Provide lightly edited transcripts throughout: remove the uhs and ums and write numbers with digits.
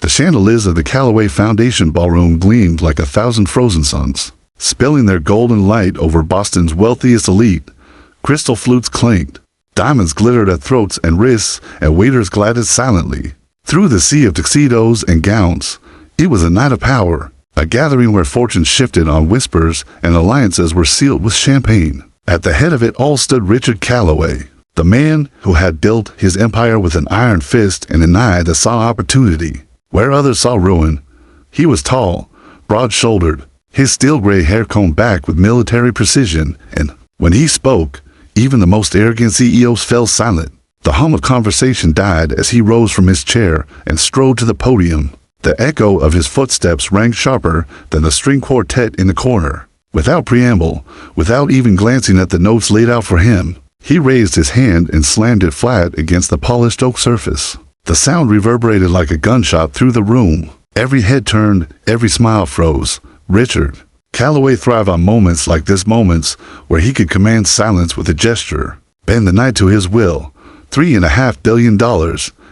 The chandeliers of the Callaway Foundation ballroom gleamed like 1,000 frozen suns, spilling their golden light over Boston's wealthiest elite. Crystal flutes clanked, diamonds glittered at throats and wrists, and waiters glided silently through the sea of tuxedos and gowns. It was a night of power, a gathering where fortunes shifted on whispers and alliances were sealed with champagne. At the head of it all stood Richard Callaway, the man who had built his empire with an iron fist and an eye that saw opportunity where others saw ruin. He was tall, broad-shouldered, his steel gray hair combed back with military precision, and when he spoke, even the most arrogant CEOs fell silent. The hum of conversation died as he rose from his chair and strode to the podium. The echo of his footsteps rang sharper than the string quartet in the corner. Without preamble, without even glancing at the notes laid out for him, he raised his hand and slammed it flat against the polished oak surface. The sound reverberated like a gunshot through the room. Every head turned, every smile froze. Richard Callaway thrived on moments like this, moments where he could command silence with a gesture, bend the night to his will. $3.5 billion,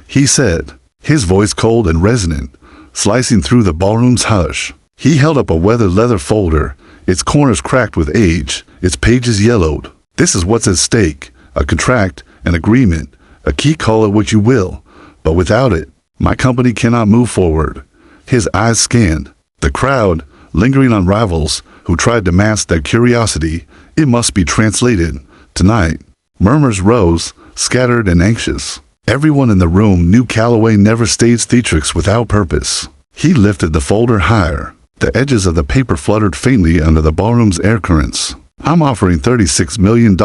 he said, his voice cold and resonant, slicing through the ballroom's hush. He held up a weathered leather folder, its corners cracked with age, its pages yellowed. This is what's at stake, a contract, an agreement, a key, call it what you will, but without it, my company cannot move forward. His eyes scanned the crowd, lingering on rivals who tried to mask their curiosity. It must be translated. Tonight, murmurs rose, scattered and anxious. Everyone in the room knew Callaway never staged theatrics without purpose. He lifted the folder higher. The edges of the paper fluttered faintly under the ballroom's air currents. I'm offering $36 million,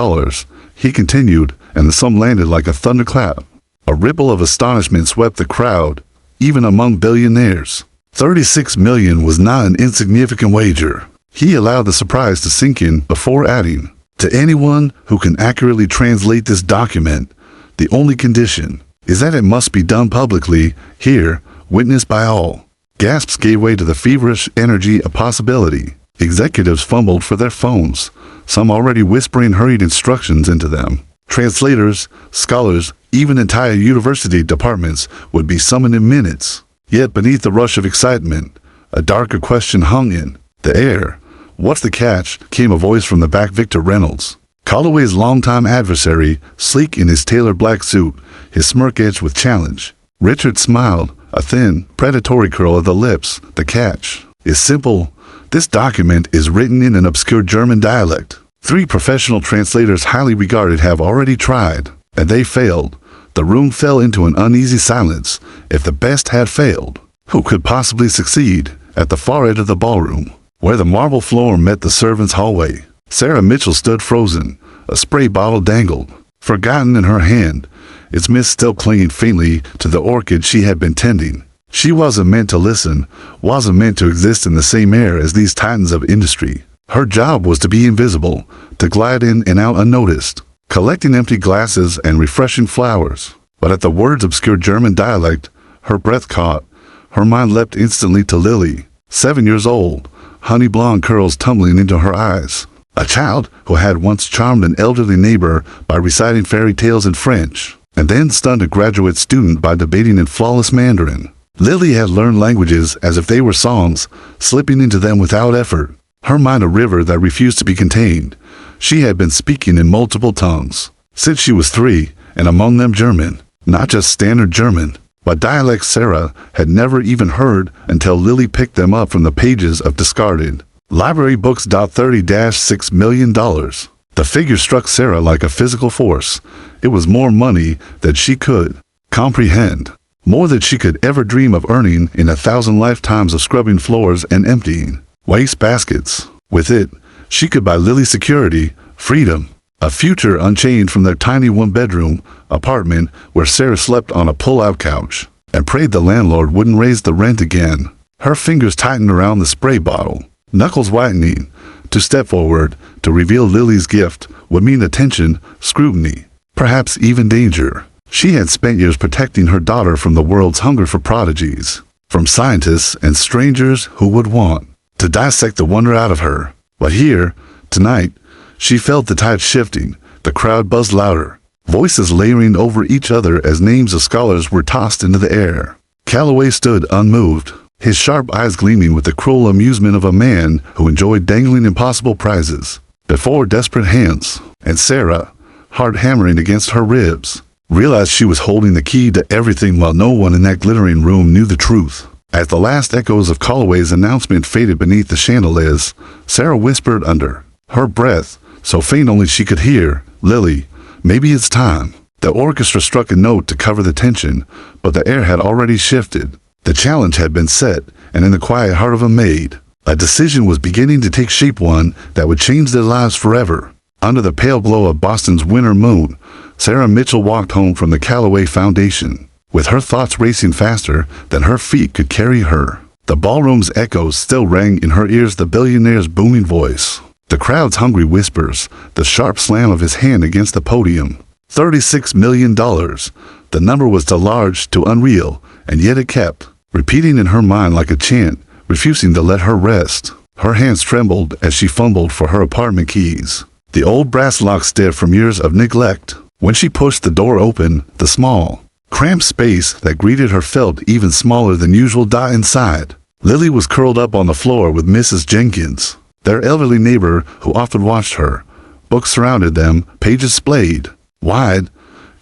he continued, and the sum landed like a thunderclap. A ripple of astonishment swept the crowd, even among billionaires. $36 million was not an insignificant wager. He allowed the surprise to sink in before adding, to anyone who can accurately translate this document, the only condition is that it must be done publicly, here, witnessed by all. Gasps gave way to the feverish energy of possibility. Executives fumbled for their phones, some already whispering hurried instructions into them. Translators, scholars, even entire university departments would be summoned in minutes. Yet beneath the rush of excitement, a darker question hung in the air. What's the catch? Came a voice from the back. Victor Reynolds, Callaway's longtime adversary, sleek in his tailored black suit, his smirk edged with challenge. Richard smiled, a thin, predatory curl of the lips. The catch is simple. This document is written in an obscure German dialect. 3 professional translators highly regarded have already tried, and they failed. The room fell into an uneasy silence. If the best had failed, who could possibly succeed? At the far end of the ballroom, where the marble floor met the servants' hallway, Sarah Mitchell stood frozen. A spray bottle dangled, forgotten in her hand, its mist still clinging faintly to the orchid she had been tending. She wasn't meant to listen, wasn't meant to exist in the same air as these titans of industry. Her job was to be invisible, to glide in and out unnoticed, collecting empty glasses and refreshing flowers. But at the word's obscure German dialect, her breath caught. Her mind leapt instantly to Lily, 7 years old, honey blonde curls tumbling into her eyes. A child who had once charmed an elderly neighbor by reciting fairy tales in French, and then stunned a graduate student by debating in flawless Mandarin. Lily had learned languages as if they were songs, slipping into them without effort. Her mind a river that refused to be contained. She had been speaking in multiple tongues since she was 3, and among them German. Not just standard German, but dialects Sarah had never even heard until Lily picked them up from the pages of discarded library books. $30-6 million. The figure struck Sarah like a physical force. It was more money than she could comprehend, more than she could ever dream of earning in 1,000 lifetimes of scrubbing floors and emptying waste baskets. With it, she could buy Lily's security, freedom, a future unchained from their tiny one-bedroom apartment where Sarah slept on a pull-out couch and prayed the landlord wouldn't raise the rent again. Her fingers tightened around the spray bottle, knuckles whitening. To step forward, to reveal Lily's gift, would mean attention, scrutiny, perhaps even danger. She had spent years protecting her daughter from the world's hunger for prodigies, from scientists and strangers who would want to dissect the wonder out of her. But here, tonight, she felt the tide shifting. The crowd buzzed louder, voices layering over each other as names of scholars were tossed into the air. Calloway stood unmoved, his sharp eyes gleaming with the cruel amusement of a man who enjoyed dangling impossible prizes before desperate hands. And Sarah, heart hammering against her ribs, realized she was holding the key to everything while no one in that glittering room knew the truth. As the last echoes of Calloway's announcement faded beneath the chandeliers, Sarah whispered under her breath, so faint only she could hear, "Lily, maybe it's time." The orchestra struck a note to cover the tension, but the air had already shifted. The challenge had been set, and in the quiet heart of a maid, a decision was beginning to take shape, one that would change their lives forever. Under the pale glow of Boston's winter moon, Sarah Mitchell walked home from the Calloway Foundation, with her thoughts racing faster than her feet could carry her. The ballroom's echoes still rang in her ears, the billionaire's booming voice, the crowd's hungry whispers, the sharp slam of his hand against the podium. $36 million. The number was too large, too unreal, and yet it kept repeating in her mind like a chant, refusing to let her rest. Her hands trembled as she fumbled for her apartment keys, the old brass lock stiff from years of neglect. When she pushed the door open, the small, cramped space that greeted her felt even smaller than usual. Inside, Lily was curled up on the floor with Mrs. Jenkins, their elderly neighbor who often watched her. Books surrounded them, pages splayed wide,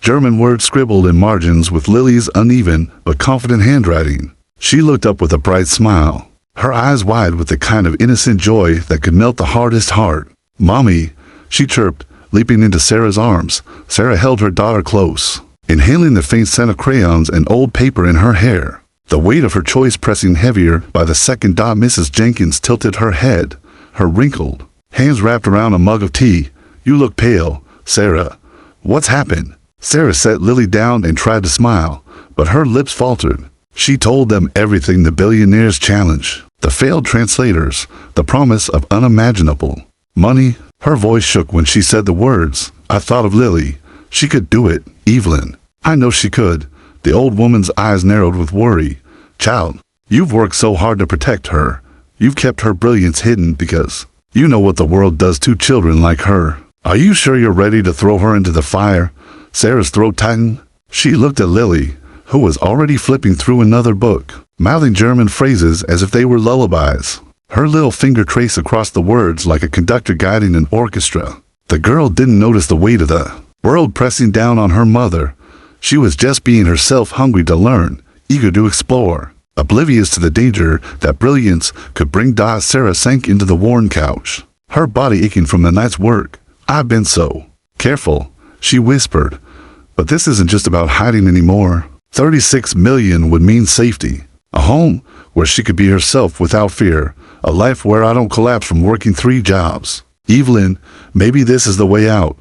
German words scribbled in margins with Lily's uneven but confident handwriting. She looked up with a bright smile, her eyes wide with the kind of innocent joy that could melt the hardest heart. "Mommy," she chirped, leaping into Sarah's arms. Sarah held her daughter close, inhaling the faint scent of crayons and old paper in her hair, the weight of her choice pressing heavier by the second. Mrs. Jenkins tilted her head, her wrinkled hands wrapped around a mug of tea. "You look pale, Sarah. What's happened?" Sarah set Lily down and tried to smile, but her lips faltered. She told them everything: the billionaire's challenge, the failed translators, the promise of unimaginable money. Her voice shook when she said the words. "I thought of Lily. She could do it, Evelyn. I know she could." The old woman's eyes narrowed with worry. "Child, you've worked so hard to protect her. You've kept her brilliance hidden because you know what the world does to children like her. Are you sure you're ready to throw her into the fire?" Sarah's throat tightened. She looked at Lily, who was already flipping through another book, mouthing German phrases as if they were lullabies. Her little finger traced across the words like a conductor guiding an orchestra. The girl didn't notice the weight of the world pressing down on her mother. She was just being herself, hungry to learn, eager to explore, oblivious to the danger that brilliance could bring. Sarah sank into the worn couch, her body aching from the night's work. "I've been so careful," she whispered, "but this isn't just about hiding anymore. 36 million would mean safety, a home where she could be herself without fear, a life where I don't collapse from working 3 jobs. Evelyn, maybe this is the way out."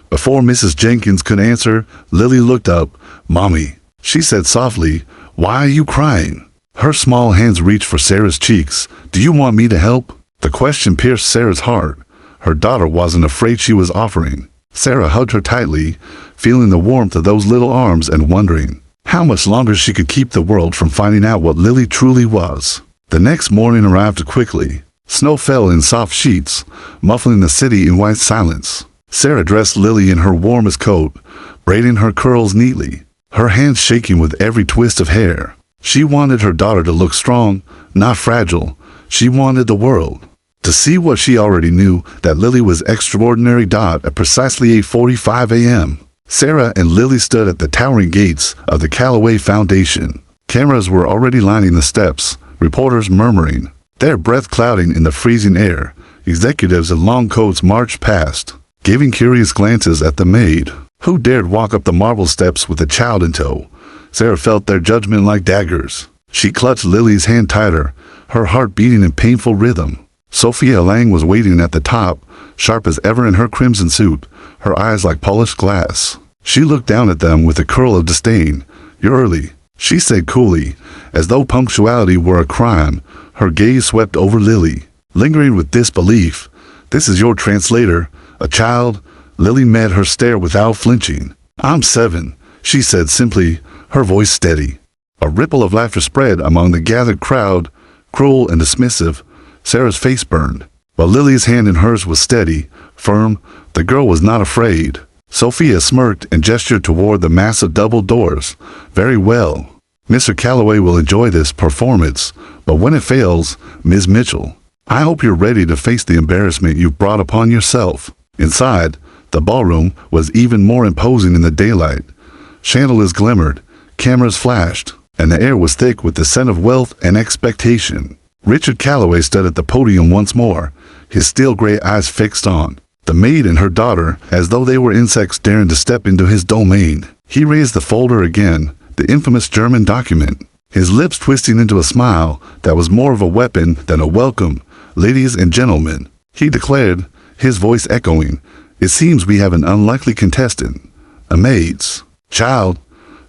Before Mrs. Jenkins could answer, Lily looked up. "Mommy," she said softly, "why are you crying?" Her small hands reached for Sarah's cheeks. "Do you want me to help?" The question pierced Sarah's heart. Her daughter wasn't afraid, she was offering. Sarah hugged her tightly, feeling the warmth of those little arms and wondering how much longer she could keep the world from finding out what Lily truly was. The next morning arrived quickly. Snow fell in soft sheets, muffling the city in white silence. Sarah dressed Lily in her warmest coat, braiding her curls neatly, her hands shaking with every twist of hair. She wanted her daughter to look strong, not fragile. She wanted the world to see what she already knew, that Lily was extraordinary. At precisely 8:45 a.m., Sarah and Lily stood at the towering gates of the Calloway Foundation. Cameras were already lining the steps, reporters murmuring, their breath clouding in the freezing air. Executives in long coats marched past, giving curious glances at the maid, who dared walk up the marble steps with a child in tow. Sarah felt their judgment like daggers. She clutched Lily's hand tighter, her heart beating in painful rhythm. Sophia Lang was waiting at the top, sharp as ever in her crimson suit, her eyes like polished glass. She looked down at them with a curl of disdain. "You're early," she said coolly, as though punctuality were a crime. Her gaze swept over Lily, lingering with disbelief. "This is your translator, a child?" Lily met her stare without flinching. "I'm 7, she said simply, her voice steady. A ripple of laughter spread among the gathered crowd, cruel and dismissive. Sarah's face burned, but Lily's hand in hers was steady, firm. The girl was not afraid. Sophia smirked and gestured toward the massive double doors. "Very well. Mr. Calloway will enjoy this performance, but when it fails, Ms. Mitchell, I hope you're ready to face the embarrassment you've brought upon yourself. Inside, the ballroom was even more imposing in the daylight. Chandeliers glimmered, cameras flashed, and the air was thick with the scent of wealth and expectation. Richard Calloway stood at the podium once more, his steel gray eyes fixed on the maid and her daughter as though they were insects daring to step into his domain. He raised the folder again, the infamous German document, his lips twisting into a smile that was more of a weapon than a welcome. Ladies and gentlemen, he declared, his voice echoing, it seems we have an unlikely contestant. A maid's child,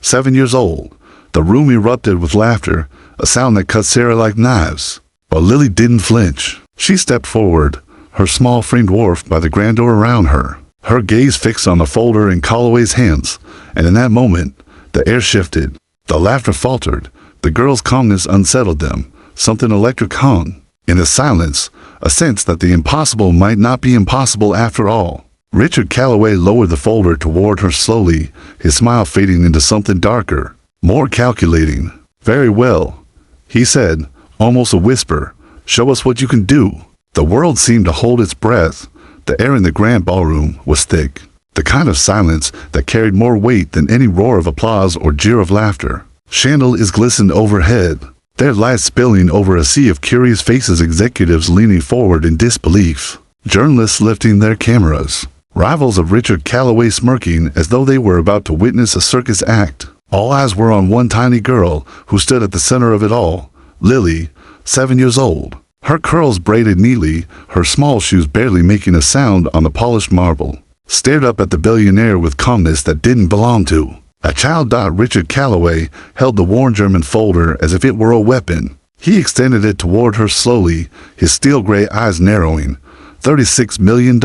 7 years old. The room erupted with laughter, a sound that cut Sarah like knives. But Lily didn't flinch. She stepped forward, her small frame dwarfed by the grandeur around her. Her gaze fixed on the folder in Calloway's hands, and in that moment, the air shifted. The laughter faltered. The girl's calmness unsettled them. Something electric hung. In the silence, a sense that the impossible might not be impossible after all. Richard Calloway lowered the folder toward her slowly, his smile fading into something darker, more calculating. Very well, he said, almost a whisper. Show us what you can do. The world seemed to hold its breath. The air in the grand ballroom was thick, the kind of silence that carried more weight than any roar of applause or jeer of laughter. Chandeliers glistened overhead, their lights spilling over a sea of curious faces, executives leaning forward in disbelief, journalists lifting their cameras, rivals of Richard Calloway smirking as though they were about to witness a circus act. All eyes were on one tiny girl who stood at the center of it all, Lily, 7 years old. Her curls braided neatly, her small shoes barely making a sound on the polished marble, stared up at the billionaire with calmness that didn't belong to. A child. Richard Calloway held the worn German folder as if it were a weapon. He extended it toward her slowly, his steel gray eyes narrowing. $36 million,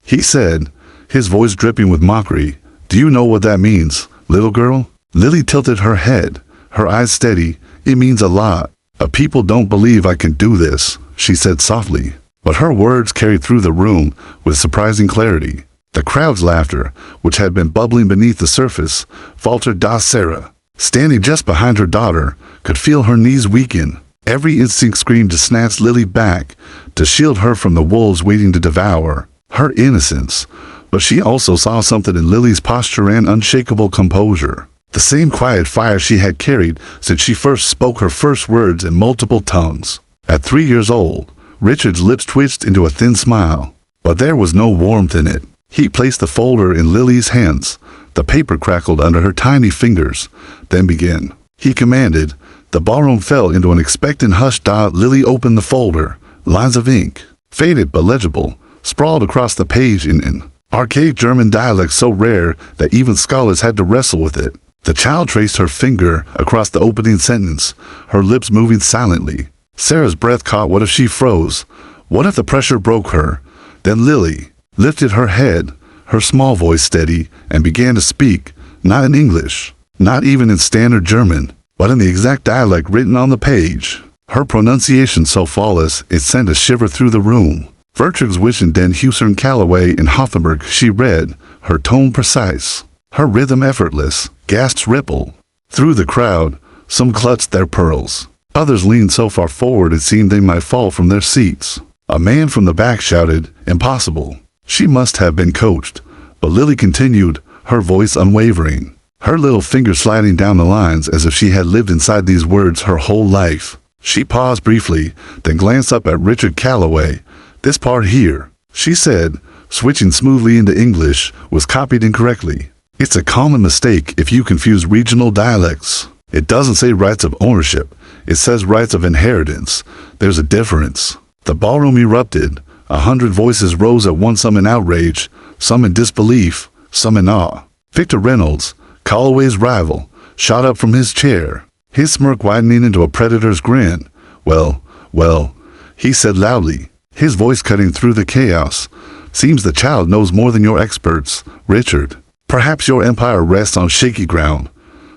he said, his voice dripping with mockery. Do you know what that means, little girl? Lily tilted her head, her eyes steady. It means a lot. People don't believe I can do this, she said softly. But her words carried through the room with surprising clarity. The crowd's laughter, which had been bubbling beneath the surface, faltered. Sarah, standing just behind her daughter, could feel her knees weaken. Every instinct screamed to snatch Lily back, to shield her from the wolves waiting to devour her innocence. But she also saw something in Lily's posture and unshakable composure. The same quiet fire she had carried since she first spoke her first words in multiple tongues. At 3 years old, Richard's lips twitched into a thin smile, but there was no warmth in it. He placed the folder in Lily's hands. The paper crackled under her tiny fingers. Then begin, he commanded. The ballroom fell into an expectant hush. Lily opened the folder. Lines of ink, faded but legible, sprawled across the page in an archaic German dialect so rare that even scholars had to wrestle with it. The child traced her finger across the opening sentence, her lips moving silently. Sarah's breath caught. What if she froze? What if the pressure broke her? Then Lily lifted her head, her small voice steady, and began to speak, not in English, not even in standard German, but in the exact dialect written on the page. Her pronunciation so flawless it sent a shiver through the room. Vertragswischen den Husern Calloway in Hoffenberg, she read, her tone precise, her rhythm effortless. Gasps rippled through the crowd. Some clutched their pearls. Others leaned so far forward it seemed they might fall from their seats. A man from the back shouted, impossible. She must have been coached. But Lily continued, her voice unwavering, her little finger sliding down the lines as if she had lived inside these words her whole life. She paused briefly, then glanced up at Richard Calloway. This part here, she said, switching smoothly into English, was copied incorrectly. It's a common mistake if you confuse regional dialects. It doesn't say rights of ownership. It says rights of inheritance. There's a difference. The ballroom erupted. 100 voices rose at once, some in outrage, some in disbelief, some in awe. Victor Reynolds, Calloway's rival, shot up from his chair, his smirk widening into a predator's grin. Well, he said loudly, his voice cutting through the chaos. Seems the child knows more than your experts, Richard. Perhaps your empire rests on shaky ground.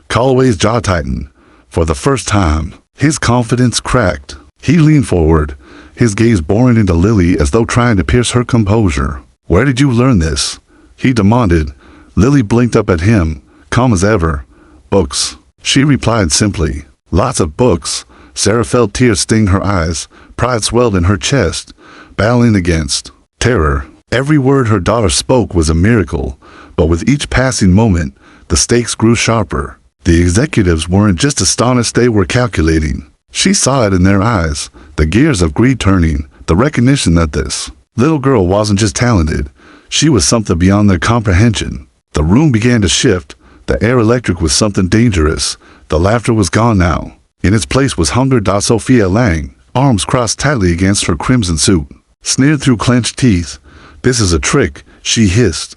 Calloway's jaw tightened. For the first time, his confidence cracked. He leaned forward, his gaze boring into Lily as though trying to pierce her composure. Where did you learn this? He demanded. Lily blinked up at him, calm as ever. Books. She replied simply. Lots of books. Sarah felt tears sting her eyes. Pride swelled in her chest, battling against terror. Every word her daughter spoke was a miracle, but with each passing moment, the stakes grew sharper. The executives weren't just astonished, they were calculating. She saw it in their eyes, the gears of greed turning, the recognition that this little girl wasn't just talented, she was something beyond their comprehension. The room began to shift. The air electric was something dangerous. The laughter was gone now. In its place was hunger. Sophia Lang, arms crossed tightly against her crimson suit, sneered through clenched teeth. This is a trick, she hissed.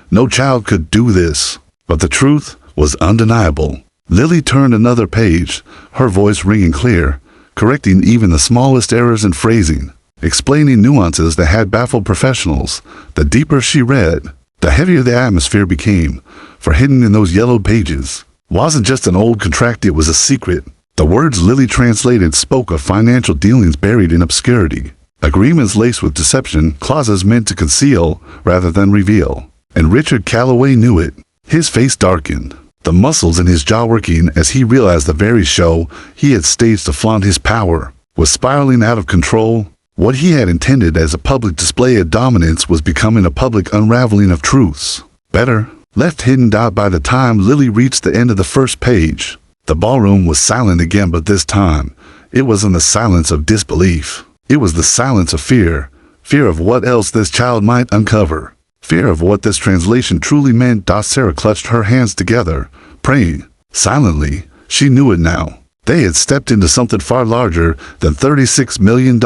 No child could do this. But the truth was undeniable. Lily turned another page, her voice ringing clear, correcting even the smallest errors in phrasing, explaining nuances that had baffled professionals. The deeper she read, the heavier the atmosphere became, for hidden in those yellowed pages wasn't just an old contract, it was a secret. The words Lily translated spoke of financial dealings buried in obscurity, agreements laced with deception, clauses meant to conceal rather than reveal. And Richard Calloway knew it. His face darkened, the muscles in his jaw working as he realized the very show he had staged to flaunt his power was spiraling out of control. What he had intended as a public display of dominance was becoming a public unraveling of truths. Better left hidden. By the time Lily reached the end of the first page, the ballroom was silent again, but this time, it wasn't the silence of disbelief. It was the silence of fear. Fear of what else this child might uncover. Fear of what this translation truly meant. Sarah clutched her hands together, praying. Silently, she knew it now. They had stepped into something far larger than $36 million.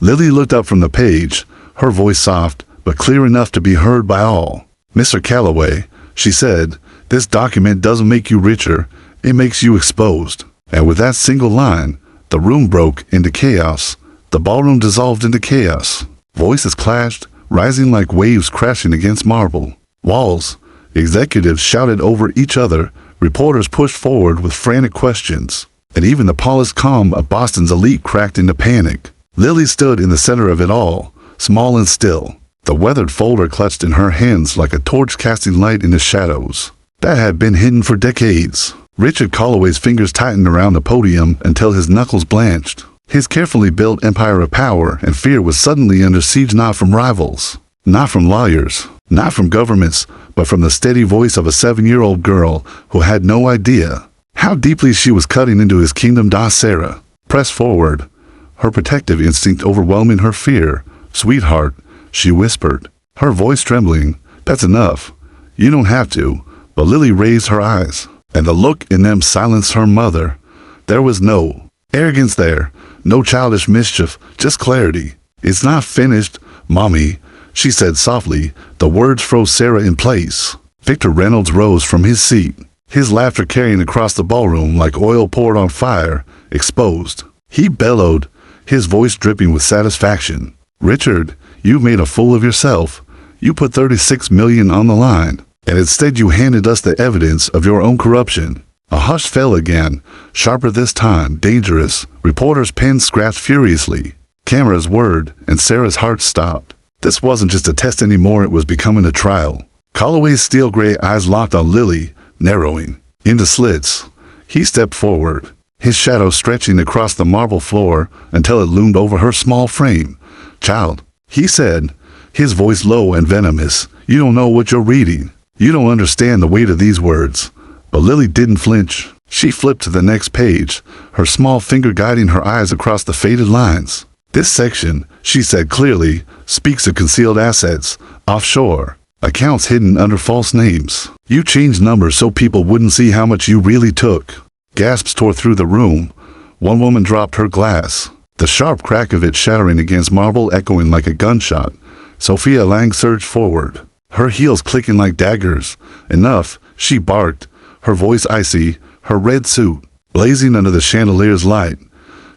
Lily looked up from the page, her voice soft, but clear enough to be heard by all. Mr. Calloway, she said, this document doesn't make you richer, it makes you exposed. And with that single line, the room broke into chaos. The ballroom dissolved into chaos. Voices clashed, rising like waves crashing against marble walls. Executives shouted over each other, reporters pushed forward with frantic questions, and even the polished calm of Boston's elite cracked into panic. Lily stood in the center of it all, small and still, the weathered folder clutched in her hands like a torch casting light in the shadows that had been hidden for decades. Richard Calloway's fingers tightened around the podium until his knuckles blanched. His carefully built empire of power and fear was suddenly under siege, not from rivals, not from lawyers, not from governments, but from the steady voice of a 7-year-old girl who had no idea how deeply she was cutting into his kingdom. Sarah pressed forward, her protective instinct overwhelming her fear. Sweetheart, she whispered, her voice trembling, that's enough. You don't have to. But Lily raised her eyes, and the look in them silenced her mother. There was no arrogance there. No childish mischief, just clarity. It's not finished, Mommy, she said softly. The words froze Sarah in place. Victor Reynolds rose from his seat, his laughter carrying across the ballroom like oil poured on fire, exposed. He bellowed, his voice dripping with satisfaction. Richard, you made a fool of yourself. You put $36 million on the line, and instead you handed us the evidence of your own corruption. A hush fell again, sharper this time, dangerous. Reporters' pens scratched furiously. Cameras whirred, and Sarah's heart stopped. This wasn't just a test anymore, it was becoming a trial. Calloway's steel gray eyes locked on Lily, narrowing into slits. He stepped forward, his shadow stretching across the marble floor until it loomed over her small frame. Child, he said, his voice low and venomous, you don't know what you're reading. You don't understand the weight of these words. But Lily didn't flinch. She flipped to the next page, her small finger guiding her eyes across the faded lines. This section, she said clearly, speaks of concealed assets, offshore, accounts hidden under false names. You changed numbers so people wouldn't see how much you really took. Gasps tore through the room. One woman dropped her glass, the sharp crack of it shattering against marble echoing like a gunshot. Sophia Lang surged forward, her heels clicking like daggers. Enough, she barked, her voice icy, her red suit blazing under the chandelier's light.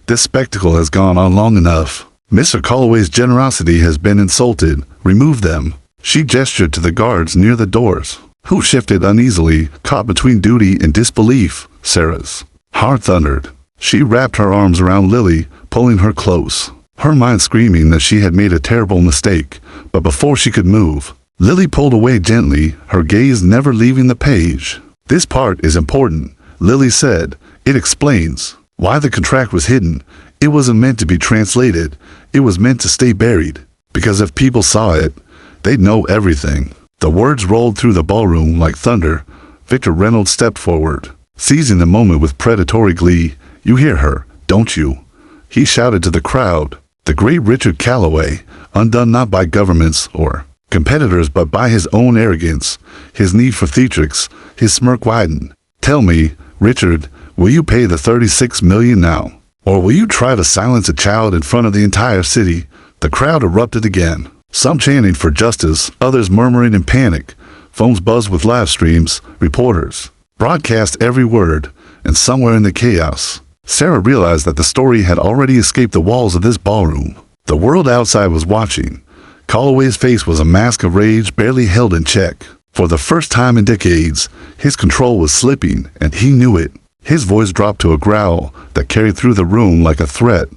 This spectacle has gone on long enough. Mr. Calloway's generosity has been insulted. Remove them. She gestured to the guards near the doors, who shifted uneasily, caught between duty and disbelief. Sarah's heart thundered. She wrapped her arms around Lily, pulling her close, her mind screaming that she had made a terrible mistake. But before she could move, Lily pulled away gently, her gaze never leaving the page. This part is important. Lily said. It explains why the contract was hidden. It wasn't meant to be translated. It was meant to stay buried. Because if people saw it, they'd know everything. The words rolled through the ballroom like thunder. Victor Reynolds stepped forward, seizing the moment with predatory glee. You hear her, don't you? He shouted to the crowd. The great Richard Calloway, undone not by governments or competitors but by his own arrogance, his need for theatrics, his smirk widened. Tell me, Richard, will you pay the $36 million now? Or will you try to silence a child in front of the entire city? The crowd erupted again. Some chanting for justice, others murmuring in panic. Phones buzzed with live streams, reporters broadcast every word, and somewhere in the chaos, Sarah realized that the story had already escaped the walls of this ballroom. The world outside was watching. Calloway's face was a mask of rage barely held in check. For the first time in decades, his control was slipping, and he knew it. His voice dropped to a growl that carried through the room like a threat.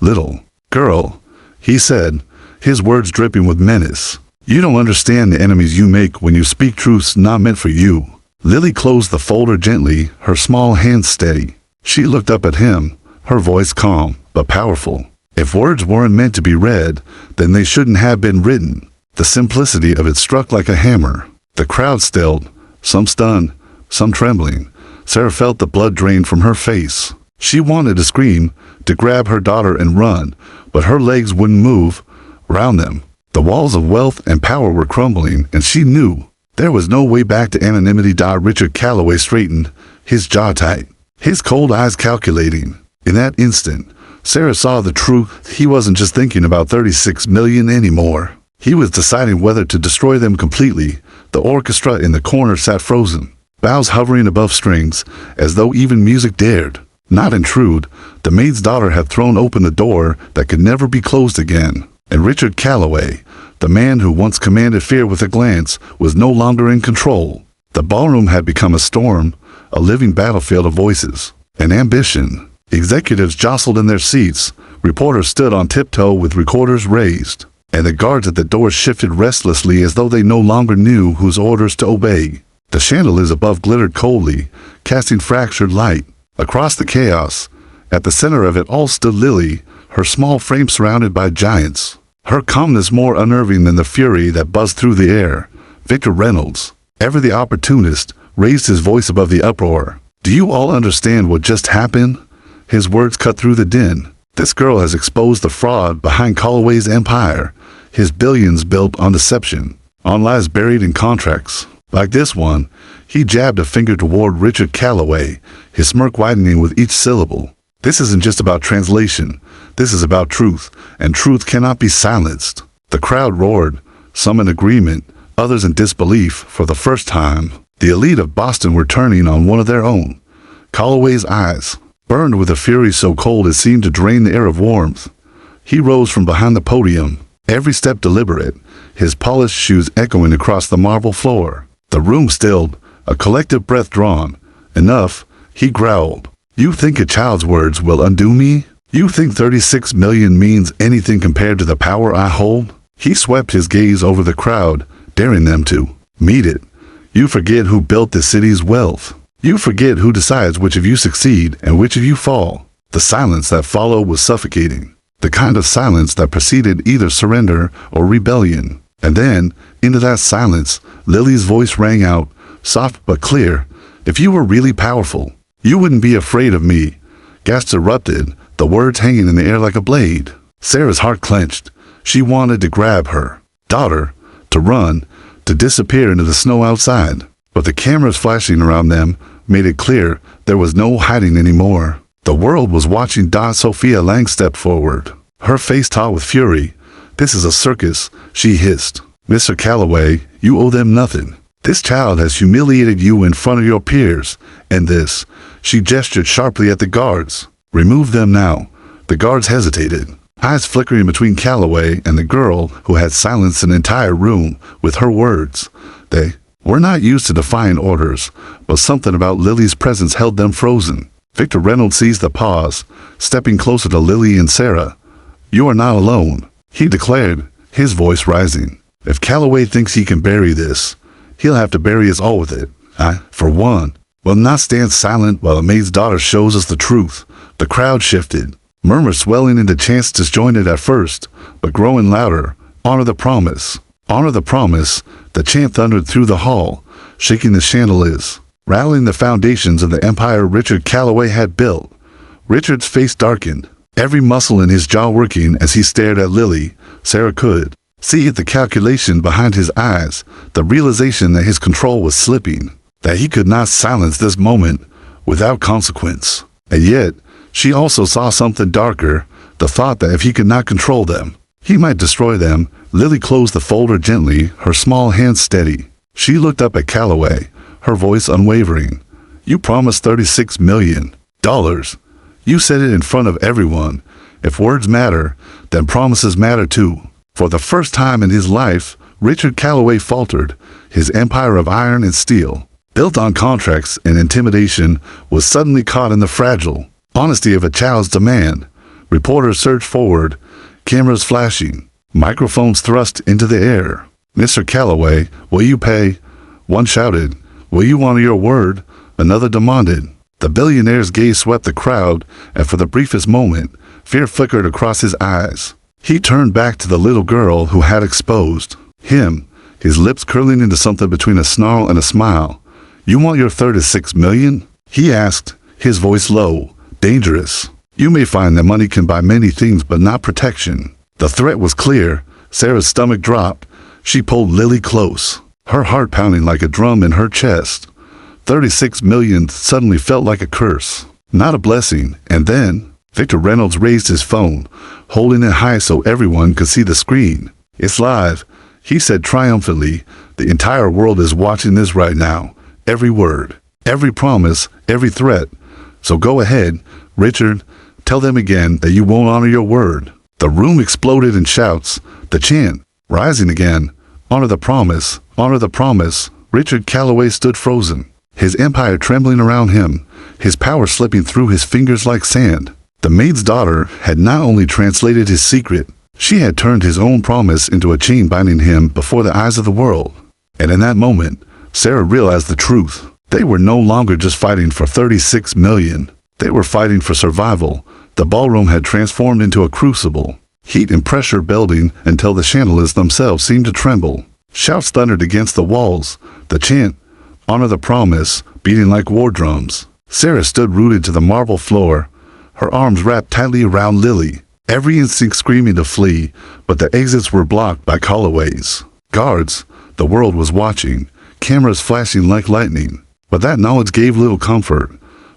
Little girl, he said, his words dripping with menace. You don't understand the enemies you make when you speak truths not meant for you. Lily closed the folder gently, her small hands steady. She looked up at him, her voice calm but powerful. If words weren't meant to be read, then they shouldn't have been written. The simplicity of it struck like a hammer. The crowd stilled, some stunned, some trembling. Sarah felt the blood drain from her face. She wanted to scream, to grab her daughter and run, but her legs wouldn't move. Around them, the walls of wealth and power were crumbling, and she knew there was no way back to anonymity. Richard Calloway straightened, his jaw tight, his cold eyes calculating. In that instant, Sarah saw the truth. He wasn't just thinking about $36 million anymore. He was deciding whether to destroy them completely. The orchestra in the corner sat frozen, bows hovering above strings, as though even music dared not intrude. The maid's daughter had thrown open the door that could never be closed again. And Richard Calloway, the man who once commanded fear with a glance, was no longer in control. The ballroom had become a storm, a living battlefield of voices and ambition. Executives jostled in their seats, reporters stood on tiptoe with recorders raised, and the guards at the doors shifted restlessly as though they no longer knew whose orders to obey. The chandeliers above glittered coldly, casting fractured light across the chaos. At the center of it all stood Lily, her small frame surrounded by giants, her calmness more unnerving than the fury that buzzed through the air. Victor Reynolds, ever the opportunist, raised his voice above the uproar. Do you all understand what just happened? His words cut through the din. This girl has exposed the fraud behind Calloway's empire, his billions built on deception, on lies buried in contracts. Like this one, he jabbed a finger toward Richard Calloway, his smirk widening with each syllable. This isn't just about translation. This is about truth, and truth cannot be silenced. The crowd roared, some in agreement, others in disbelief. For the first time, the elite of Boston were turning on one of their own. Calloway's eyes burned with a fury so cold it seemed to drain the air of warmth. He rose from behind the podium, every step deliberate, his polished shoes echoing across the marble floor. The room stilled, a collective breath drawn. Enough, he growled. You think a child's words will undo me? You think $36 million means anything compared to the power I hold? He swept his gaze over the crowd, daring them to meet it. You forget who built the city's wealth. You forget who decides which of you succeed and which of you fall. The silence that followed was suffocating, the kind of silence that preceded either surrender or rebellion. And then, into that silence, Lily's voice rang out, soft but clear. If you were really powerful, you wouldn't be afraid of me. Gasps erupted, the words hanging in the air like a blade. Sarah's heart clenched. She wanted to grab her daughter, to run, to disappear into the snow outside. But the cameras flashing around them made it clear there was no hiding anymore. The world was watching. Sophia Lang stepped forward, her face taut with fury. This is a circus, she hissed. Mr. Calloway, you owe them nothing. This child has humiliated you in front of your peers, and this, she gestured sharply at the guards. Remove them now. The guards hesitated, eyes flickering between Calloway and the girl who had silenced an entire room with her words. They were not used to defying orders, but something about Lily's presence held them frozen. Victor Reynolds seized the pause, stepping closer to Lily and Sarah. You are not alone, he declared, his voice rising. If Calloway thinks he can bury this, he'll have to bury us all with it. For one, will not stand silent while the maid's daughter shows us the truth. The crowd shifted, murmurs swelling into chants disjointed at first, but growing louder. Honor the promise. Honor the promise. The chant thundered through the hall, shaking the chandeliers, rattling the foundations of the empire Richard Calloway had built. Richard's face darkened, every muscle in his jaw working as he stared at Lily. Sarah could see the calculation behind his eyes, the realization that his control was slipping, that he could not silence this moment without consequence. And yet, she also saw something darker, the thought that if he could not control them, he might destroy them. Lily closed the folder gently, her small hands steady. She looked up at Calloway, her voice unwavering. You promised $36 million. You said it in front of everyone. If words matter, then promises matter too. For the first time in his life, Richard Calloway faltered. His empire of iron and steel, built on contracts and intimidation, was suddenly caught in the fragile honesty of a child's demand. Reporters surged forward, cameras flashing, microphones thrust into the air. Mr. Calloway, will you pay? One shouted. Will you honor your word? Another demanded. The billionaire's gaze swept the crowd, and for the briefest moment, fear flickered across his eyes. He turned back to the little girl who had exposed him, his lips curling into something between a snarl and a smile. You want your $36 million? He asked, his voice low, dangerous. You may find that money can buy many things but not protection. The threat was clear. Sarah's stomach dropped. She pulled Lily close, her heart pounding like a drum in her chest. $36 million suddenly felt like a curse, not a blessing. And then, Victor Reynolds raised his phone, holding it high so everyone could see the screen. It's live, he said triumphantly. The entire world is watching this right now. Every word, every promise, every threat. So go ahead, Richard, tell them again that you won't honor your word. The room exploded in shouts, the chant rising again. Honor the promise, honor the promise. Richard Calloway stood frozen, his empire trembling around him, his power slipping through his fingers like sand. The maid's daughter had not only translated his secret, she had turned his own promise into a chain binding him before the eyes of the world. And in that moment, Sarah realized the truth. They were no longer just fighting for $36 million. They were fighting for survival. The ballroom had transformed into a crucible, heat and pressure building until the chandeliers themselves seemed to tremble. Shouts thundered against the walls, the chant, honor the promise, beating like war drums. Sarah stood rooted to the marble floor, her arms wrapped tightly around Lily, every instinct screaming to flee, but the exits were blocked by Calloway's guards. The world was watching, cameras flashing like lightning, but that knowledge gave little comfort.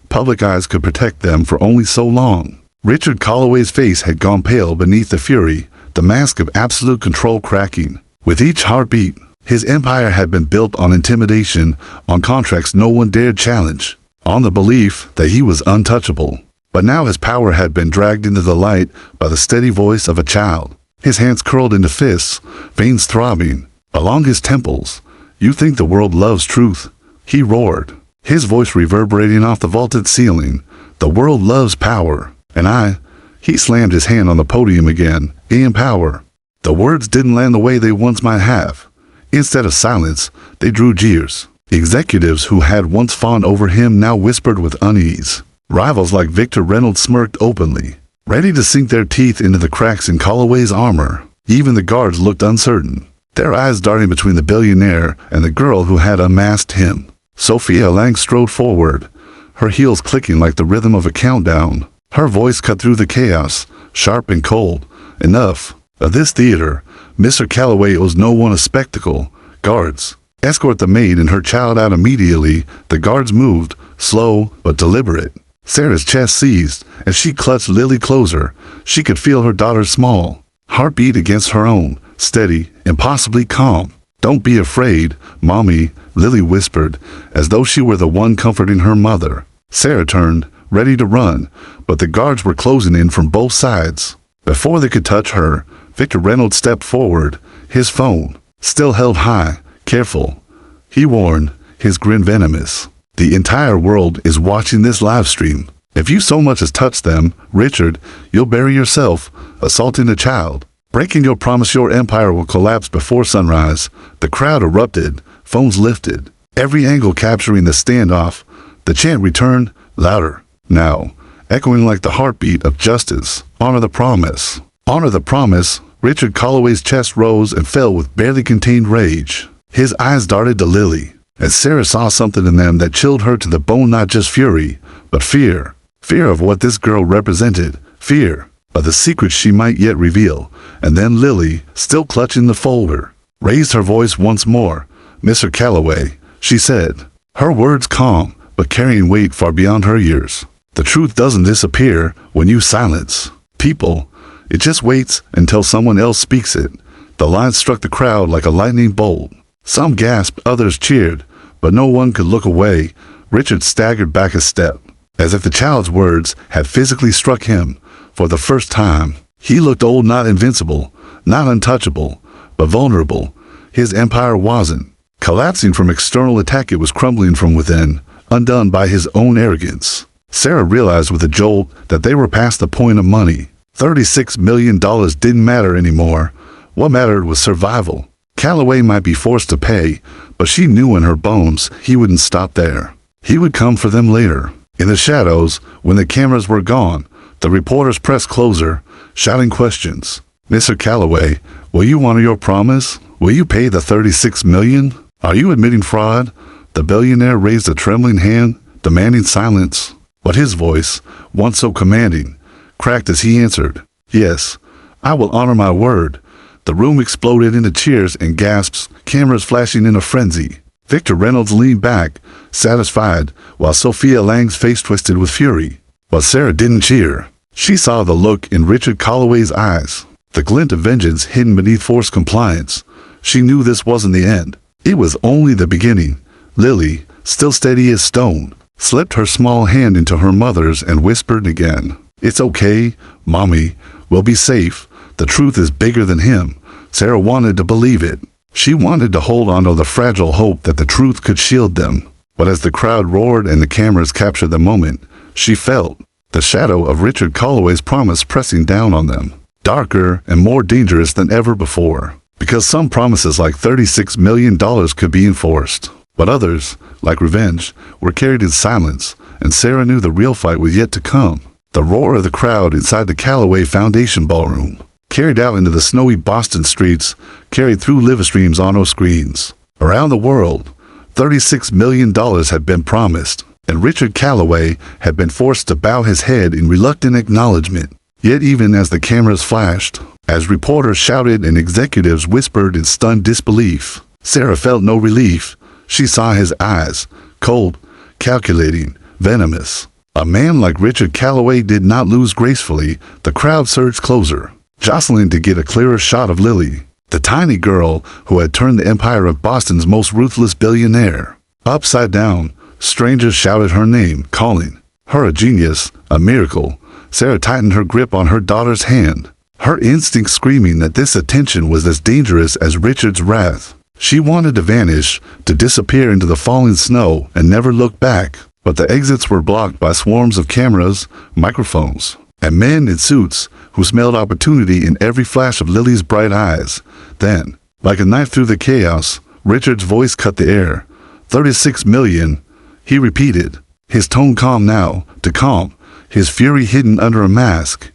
Public eyes could protect them for only so long. Richard Calloway's face had gone pale beneath the fury, the mask of absolute control cracking. With each heartbeat, his empire had been built on intimidation, on contracts no one dared challenge, on the belief that he was untouchable. But now his power had been dragged into the light by the steady voice of a child. His hands curled into fists, veins throbbing along his temples. You think the world loves truth? He roared, his voice reverberating off the vaulted ceiling. The world loves power. And he slammed his hand on the podium again, in power. The words didn't land the way they once might have. Instead of silence, they drew jeers. Executives who had once fawned over him now whispered with unease. Rivals like Victor Reynolds smirked openly, ready to sink their teeth into the cracks in Calloway's armor. Even the guards looked uncertain, their eyes darting between the billionaire and the girl who had unmasked him. Sophia Lang strode forward, her heels clicking like the rhythm of a countdown. Her voice cut through the chaos, sharp and cold. Enough of this theater. Mr. Calloway owes no one a spectacle. Guards, escort the maid and her child out immediately. The guards moved, slow but deliberate. Sarah's chest seized as she clutched Lily closer. She could feel her daughter's small heartbeat against her own, steady, impossibly calm. Don't be afraid, Mommy, Lily whispered, as though she were the one comforting her mother. Sarah turned, ready to run, but the guards were closing in from both sides. Before they could touch her, Victor Reynolds stepped forward, his phone still held high. Careful, he warned, his grin venomous. The entire world is watching this live stream. If you so much as touch them, Richard, you'll bury yourself, assaulting a child. Breaking your promise, your empire will collapse before sunrise. The crowd erupted, phones lifted, every angle capturing the standoff. The chant returned, louder, now, echoing like the heartbeat of justice. Honor the promise. Honor the promise. Richard Calloway's chest rose and fell with barely contained rage. His eyes darted to Lily, and Sarah saw something in them that chilled her to the bone, not just fury, but fear. Fear of what this girl represented. Fear of the secrets she might yet reveal. And then Lily, still clutching the folder, raised her voice once more. "Mr. Calloway," she said, her words calm, but carrying weight far beyond her years. "The truth doesn't disappear when you silence people. It just waits until someone else speaks it." The line struck the crowd like a lightning bolt. Some gasped, others cheered, but no one could look away. Richard staggered back a step, as if the child's words had physically struck him. For the first time, he looked old, not invincible, not untouchable, but vulnerable. His empire wasn't collapsing from external attack, it was crumbling from within, undone by his own arrogance. Sarah realized with a jolt that they were past the point of money. $36 million didn't matter anymore. What mattered was survival. Calloway might be forced to pay, but she knew in her bones he wouldn't stop there. He would come for them later. In the shadows, when the cameras were gone, the reporters pressed closer, shouting questions. "Mr. Calloway, will you honor your promise? Will you pay the $36 million? Are you admitting fraud?" The billionaire raised a trembling hand, demanding silence. But his voice, once so commanding, cracked as he answered, "Yes, I will honor my word." The room exploded into cheers and gasps, cameras flashing in a frenzy. Victor Reynolds leaned back, satisfied, while Sophia Lang's face twisted with fury. But Sarah didn't cheer. She saw the look in Richard Calloway's eyes, the glint of vengeance hidden beneath forced compliance. She knew this wasn't the end. It was only the beginning. Lily, still steady as stone, slipped her small hand into her mother's and whispered again, "It's okay, Mommy. We'll be safe. The truth is bigger than him." Sarah wanted to believe it. She wanted to hold on to the fragile hope that the truth could shield them. But as the crowd roared and the cameras captured the moment, she felt the shadow of Richard Calloway's promise pressing down on them, darker and more dangerous than ever before. Because some promises like $36 million could be enforced, but others, like revenge, were carried in silence, and Sarah knew the real fight was yet to come. The roar of the crowd inside the Calloway Foundation ballroom, carried out into the snowy Boston streets, carried through live streams on screens. Around the world, $36 million had been promised, and Richard Calloway had been forced to bow his head in reluctant acknowledgement. Yet even as the cameras flashed, as reporters shouted and executives whispered in stunned disbelief, Sarah felt no relief. She saw his eyes, cold, calculating, venomous. A man like Richard Calloway did not lose gracefully. The crowd surged closer, jostling to get a clearer shot of Lily, the tiny girl who had turned the empire of Boston's most ruthless billionaire upside down. Strangers shouted her name, calling her a genius, a miracle. Sarah tightened her grip on her daughter's hand, her instinct screaming that this attention was as dangerous as Richard's wrath. She wanted to vanish, to disappear into the falling snow and never look back. But the exits were blocked by swarms of cameras, microphones, and men in suits who smelled opportunity in every flash of Lily's bright eyes. Then, like a knife through the chaos, Richard's voice cut the air. $36 million, he repeated, his tone calm now, to calm, his fury hidden under a mask.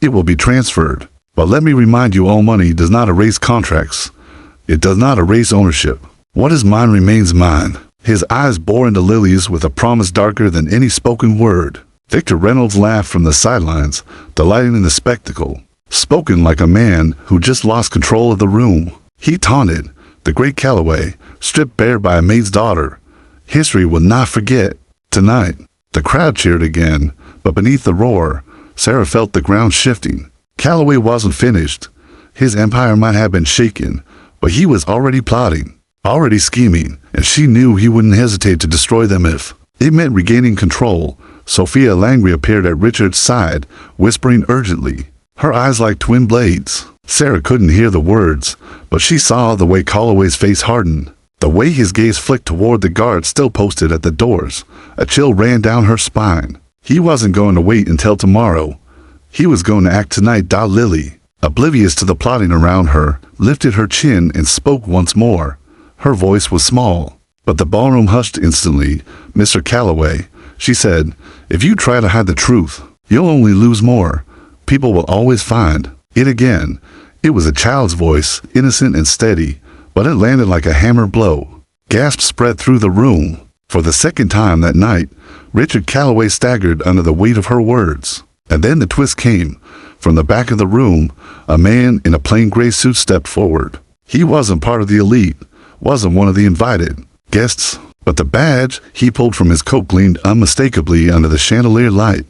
It will be transferred. But let me remind you, all money does not erase contracts. It does not erase ownership. What is mine remains mine. His eyes bore into Lily's with a promise darker than any spoken word. Victor Reynolds laughed from the sidelines, delighting in the spectacle. Spoken like a man who just lost control of the room. He taunted, the great Calloway, stripped bare by a maid's daughter. History will not forget. Tonight, the crowd cheered again, but beneath the roar, Sarah felt the ground shifting. Calloway wasn't finished. His empire might have been shaken, but he was already plotting, already scheming, and she knew he wouldn't hesitate to destroy them if it meant regaining control. Sophia Lang reappeared at Richard's side, whispering urgently, her eyes like twin blades. Sarah couldn't hear the words, but she saw the way Calloway's face hardened, the way his gaze flicked toward the guards still posted at the doors. A chill ran down her spine. He wasn't going to wait until tomorrow. He was going to act tonight. Lily, oblivious to the plotting around her, lifted her chin and spoke once more. Her voice was small, But the ballroom hushed instantly. "Mr. Calloway," she said, "if you try to hide the truth, you'll only lose more. People will always find it again." It was a child's voice, innocent and steady, but it landed like a hammer blow. Gasps spread through the room. For the second time that night, Richard Calloway staggered under the weight of her words. And then the twist came. From the back of the room, a man in a plain gray suit stepped forward. He wasn't part of the elite, wasn't one of the invited guests, but the badge he pulled from his coat gleamed unmistakably under the chandelier light.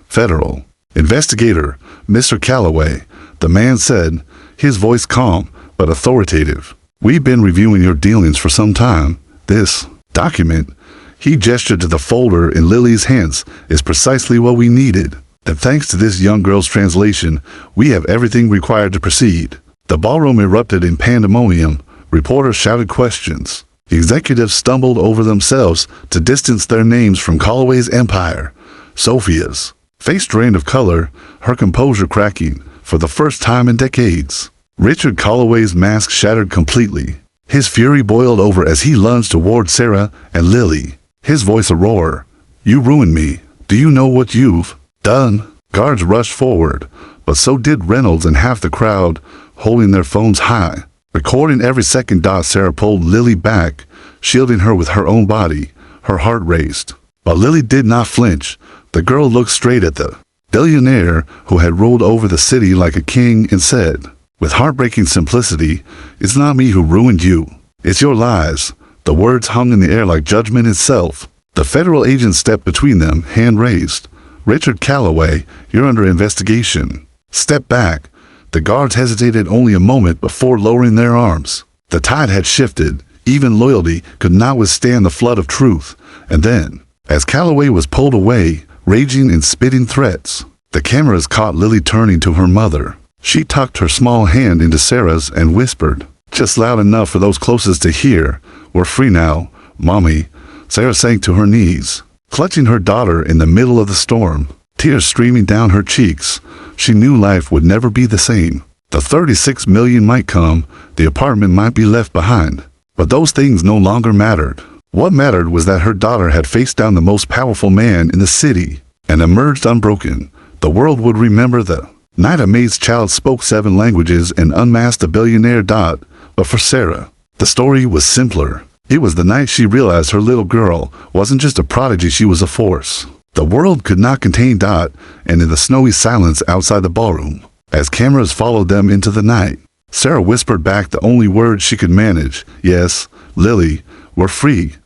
"Federal investigator, Mr. Calloway," the man said, his voice calm but authoritative. "We've been reviewing your dealings for some time. This document," he gestured to the folder in Lily's hands, "is precisely what we needed. And thanks to this young girl's translation, we have everything required to proceed." The ballroom erupted in pandemonium. Reporters shouted questions. Executives stumbled over themselves to distance their names from Calloway's empire. Sophia's face drained of color, her composure cracking for the first time in decades. Richard Calloway's mask shattered completely. His fury boiled over as he lunged toward Sarah and Lily, his voice a roar. "You ruined me. Do you know what you've done?" Guards rushed forward, but so did Reynolds and half the crowd, holding their phones high. Recording every second. Sarah pulled Lily back, shielding her with her own body. Her heart raced. But Lily did not flinch. The girl looked straight at the billionaire who had ruled over the city like a king and said, with heartbreaking simplicity, "It's not me who ruined you. It's your lies." The words hung in the air like judgment itself. The federal agent stepped between them, hand raised. "Richard Calloway, you're under investigation. Step back." The guards hesitated only a moment before lowering their arms. The tide had shifted. Even loyalty could not withstand the flood of truth. And then, as Calloway was pulled away, raging and spitting threats, the cameras caught Lily turning to her mother. She tucked her small hand into Sarah's and whispered, just loud enough for those closest to hear, "We're free now, Mommy." Sarah sank to her knees, clutching her daughter in the middle of the storm, tears streaming down her cheeks. She knew life would never be the same. The 36 million might come, the apartment might be left behind, but those things no longer mattered. What mattered was that her daughter had faced down the most powerful man in the city and emerged unbroken. The world would remember the night a Maid's child spoke 7 languages and unmasked a billionaire. But for Sarah, the story was simpler. It was the night she realized her little girl wasn't just a prodigy, she was a force. The world could not contain. And in the snowy silence outside the ballroom, as cameras followed them into the night, Sarah whispered back the only words she could manage, "Yes, Lily, we're free."